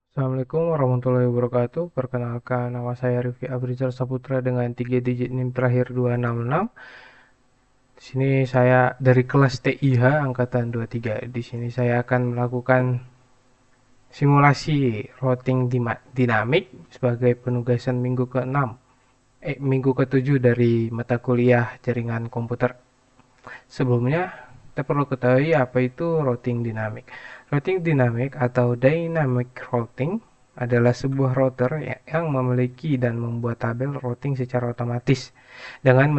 Assalamualaikum warahmatullahi wabarakatuh. Perkenalkan, nama saya Rifki Abrizal Saputra dengan 3 digit NIM terakhir 266. Di sini saya dari kelas TIH angkatan 23. Di sini saya akan melakukan simulasi routing dinamik sebagai penugasan minggu ke-7 dari mata kuliah jaringan komputer. Sebelumnya, kita perlu ketahui apa itu routing dinamik. Routing dinamik atau dynamic routing adalah sebuah router yang memiliki dan membuat tabel routing secara otomatis dengan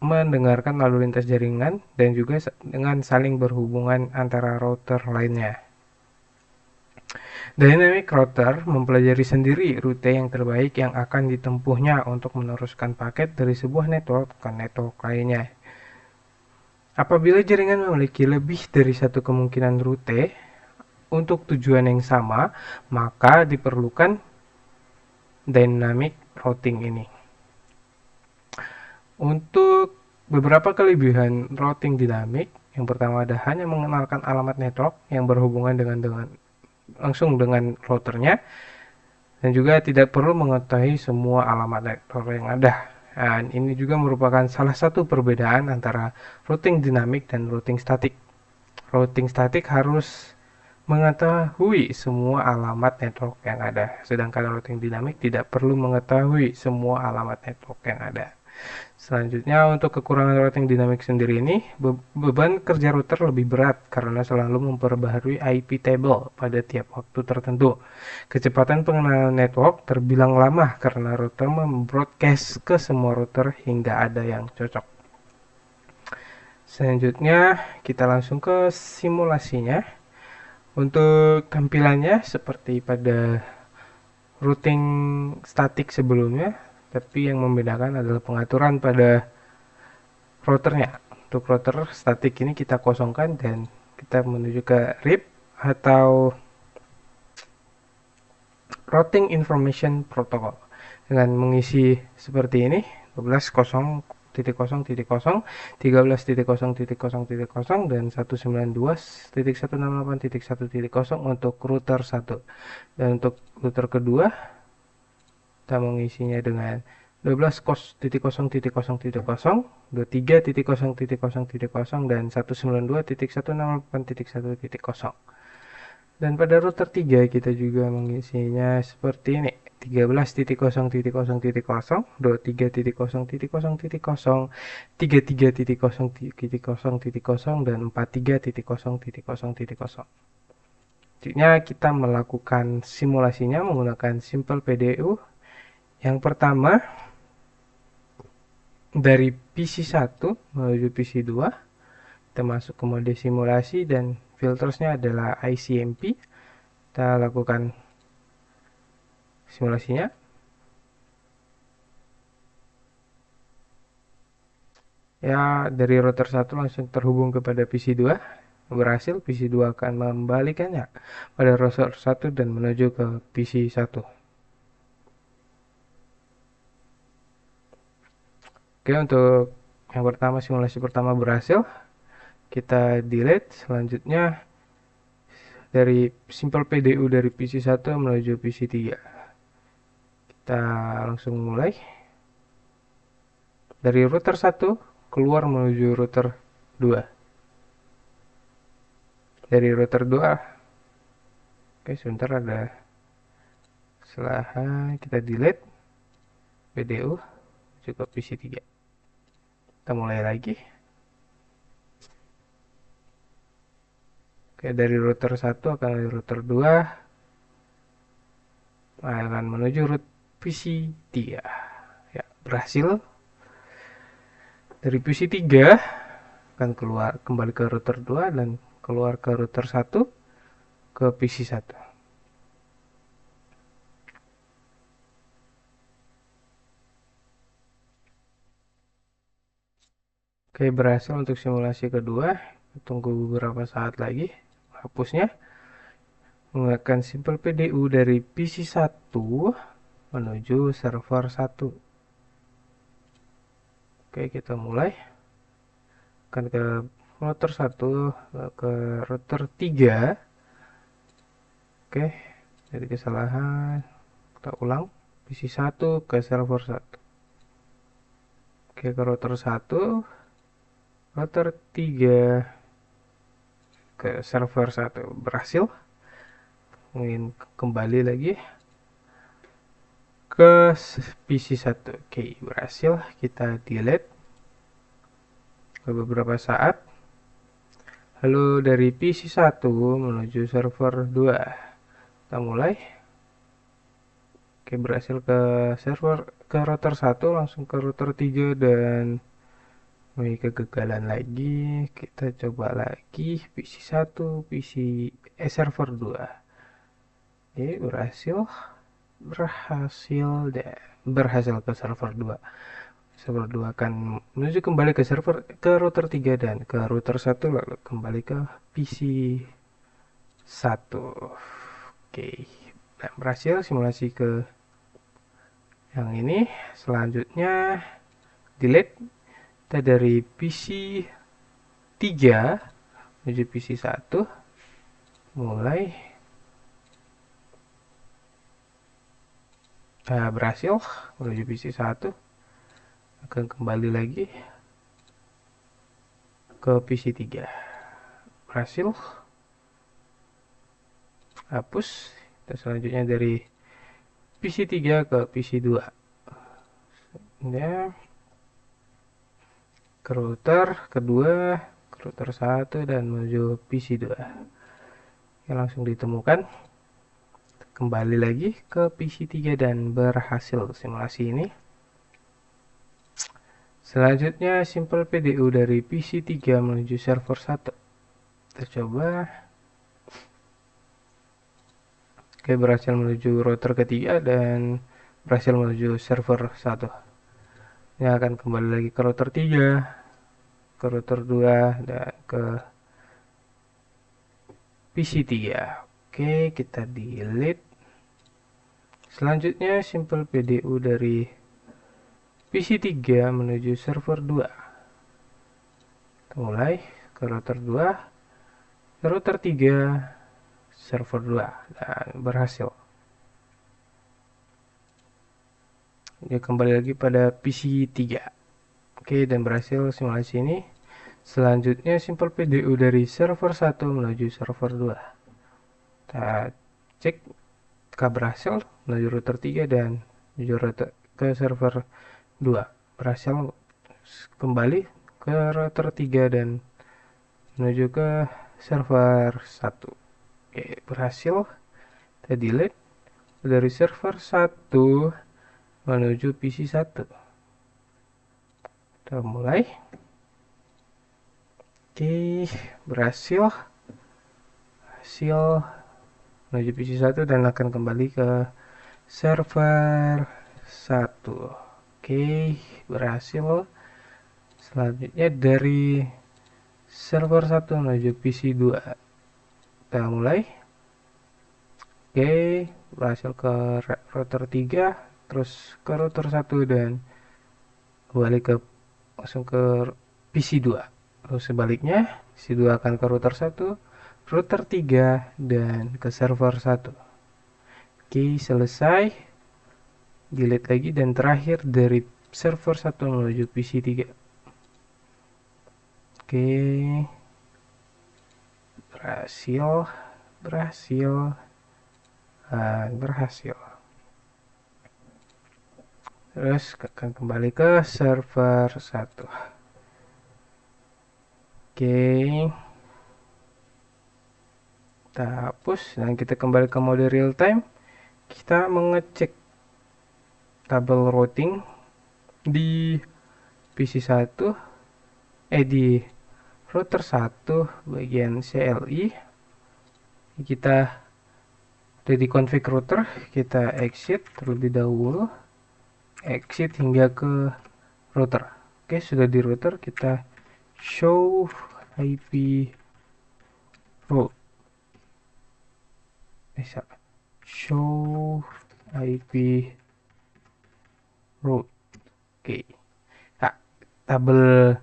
mendengarkan lalu lintas jaringan dan juga dengan saling berhubungan antara router lainnya. Dynamic router mempelajari sendiri rute yang terbaik yang akan ditempuhnya untuk meneruskan paket dari sebuah network ke network lainnya. Apabila jaringan memiliki lebih dari satu kemungkinan rute untuk tujuan yang sama, maka diperlukan dynamic routing ini. Untuk beberapa kelebihan routing dinamik, yang pertama ada hanya mengenalkan alamat network yang berhubungan langsung dengan routernya, dan juga tidak perlu mengetahui semua alamat network yang ada. Dan ini juga merupakan salah satu perbedaan antara routing dinamik dan routing statik. Routing statik harus mengetahui semua alamat network yang ada, sedangkan routing dinamik tidak perlu mengetahui semua alamat network yang ada. Selanjutnya, untuk kekurangan routing dinamik sendiri ini, beban kerja router lebih berat karena selalu memperbaharui IP table pada tiap waktu tertentu. Kecepatan pengenalan network terbilang lama karena router membroadcast ke semua router hingga ada yang cocok. Selanjutnya, kita langsung ke simulasinya. Untuk tampilannya seperti pada routing statik sebelumnya, tapi yang membedakan adalah pengaturan pada routernya. Untuk router statik ini kita kosongkan dan kita menuju ke RIP atau Routing Information Protocol. Dengan mengisi seperti ini, 12.0.0.0, 13.0.0.0, dan 192.168.1.0 untuk router 1. Dan untuk router kedua, kita mengisinya dengan 12.0.0.0, 23.0.0.0, dan 192.168.1.0. Dan pada router 3 kita juga mengisinya seperti ini. 13.0.0.0, 23.0.0.0, 33.0.0.0, dan 43.0.0.0. Selanjutnya kita melakukan simulasinya menggunakan Simple PDU. Yang pertama, dari PC1 menuju PC2, kita masuk ke mode simulasi dan filtersnya adalah ICMP. Kita lakukan simulasinya. Ya, dari router 1 langsung terhubung kepada PC2. Berhasil, PC2 akan membalikannya pada router 1 dan menuju ke PC1. Oke, untuk yang pertama, simulasi pertama berhasil. Kita delete. Selanjutnya dari simple PDU dari PC1 menuju PC3. Kita langsung mulai. Dari router 1 keluar menuju router 2. Dari router 2, oke sebentar ada setelah kita delete PDU cukup PC3. Kita mulai lagi. Oke, dari router 1 akan dari router 2 akan menuju root PC3. Ya, berhasil. Dari PC3 akan keluar kembali ke router 2 dan keluar ke router 1 ke PC1. Oke, berhasil untuk simulasi kedua. Tunggu beberapa saat lagi hapusnya. Menggunakan simple PDU dari PC1 menuju server 1. Oke, kita mulai. Akan ke router 1 ke router 3. Oke. Jadi kesalahan, kita ulang. PC 1 ke server 1. Oke, ke router 1, router 3 ke server 1 berhasil. Ingin kembali lagi ke PC 1. Oke, berhasil. Kita delete ke beberapa saat. Lalu dari PC 1 menuju server 2. Kita mulai. Oke, berhasil ke server ke router 1, langsung ke router 3 dan kegagalan lagi. Kita coba lagi PC 1, server 2. Oke, berhasil ke server 2. Server 2 akan menuju kembali ke router 3 dan ke router 1, lalu kembali ke PC 1. Oke, dan berhasil simulasi ke yang ini. Selanjutnya delete. Kita dari PC 3 menuju PC 1. Mulai. Berhasil menuju PC 1. Akan kembali lagi ke PC 3. Berhasil. Hapus. Kita selanjutnya dari PC 3 ke PC 2. Ya, ke router kedua, ke router 1 dan menuju PC 2. Ya, langsung ditemukan. Kembali lagi ke PC 3 dan berhasil simulasi ini. Selanjutnya simple PDU dari PC 3 menuju server 1. Kita coba. Oke, berhasil menuju router ketiga dan berhasil menuju server 1. Ini akan kembali lagi ke router 3, ke router 2 dan ke PC 3. Oke, kita delete. Selanjutnya simple PDU dari PC 3 menuju server 2. Kita mulai ke router 2, ke router 3, server 2 dan berhasil. Dia kembali lagi pada PC 3. Oke, dan berhasil simulasi ini. Selanjutnya simple PDU dari server 1 menuju server 2. Kita cek apakah berhasil menuju router 3 dan menuju router ke server 2. Berhasil kembali ke router 3 dan menuju ke server 1. Oke, berhasil. Kita delete dari server 1 menuju PC 1. Kita mulai. Oke, berhasil. Menuju PC 1 dan akan kembali ke server 1. Oke, berhasil. Selanjutnya dari server 1 menuju PC 2. Kita mulai. Oke, berhasil ke router 3, terus ke router 1 dan kembali langsung ke PC 2. Lalu sebaliknya, PC 2 akan ke router 1, router 3 dan ke server 1. Oke, selesai. Delete lagi dan terakhir dari server 1 menuju PC 3. Oke, berhasil. Terus akan kembali ke server 1. Oke, kita hapus dan kita kembali ke mode real time. Kita mengecek tabel routing di PC 1, di router 1 bagian CLI. Kita udah di config router, kita exit terlebih dahulu. Exit hingga ke router. Oke, sudah di router, kita show IP route. Show IP route. Oke. Nah, tabel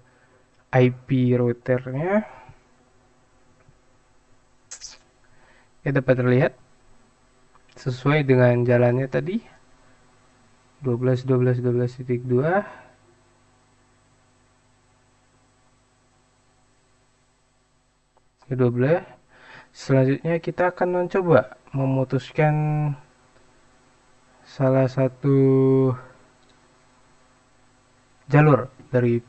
IP routernya ya dapat terlihat. sesuai dengan jalannya tadi 12 Selanjutnya kita akan mencoba memutuskan salah satu jalur dari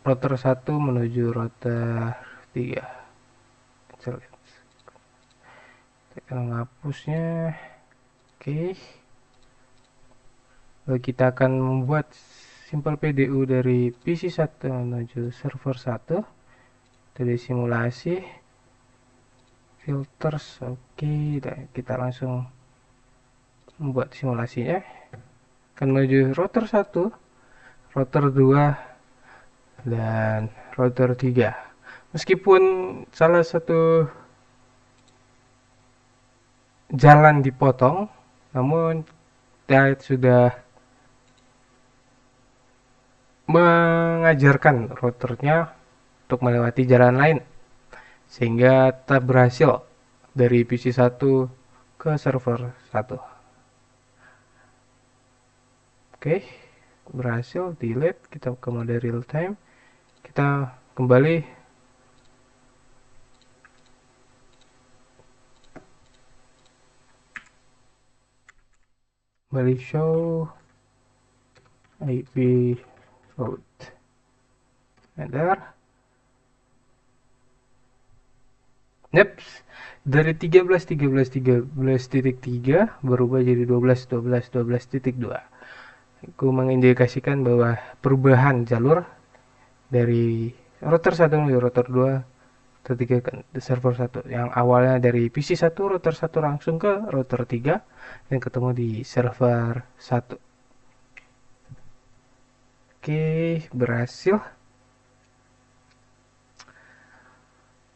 router 1 menuju router 3. Kita akan menghapusnya. Oke. Lalu kita akan membuat simple PDU dari PC 1 menuju server 1. Dari simulasi filters. Oke, kita langsung membuat simulasinya. Akan menuju router 1, router 2, dan router 3. Meskipun salah satu jalan dipotong, namun Diet sudah mengajarkan routernya untuk melewati jalan lain, sehingga tetap berhasil dari PC 1 ke server 1. Oke, berhasil. Delete, kita ke mode real time. Kita kembali show IP route. Enter. Neps, dari 13.13.13.3 berubah jadi 12.12.12.2. Aku mengindikasikan bahwa perubahan jalur dari router 1 menuju router 2 router 3 ke server 1, yang awalnya dari PC 1 router 1 langsung ke router 3 dan ketemu di server 1. Oke, berhasil.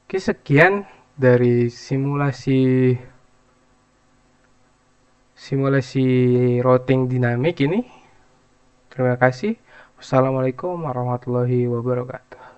Oke, sekian dari simulasi routing dinamik ini. Terima kasih. Wassalamualaikum warahmatullahi wabarakatuh.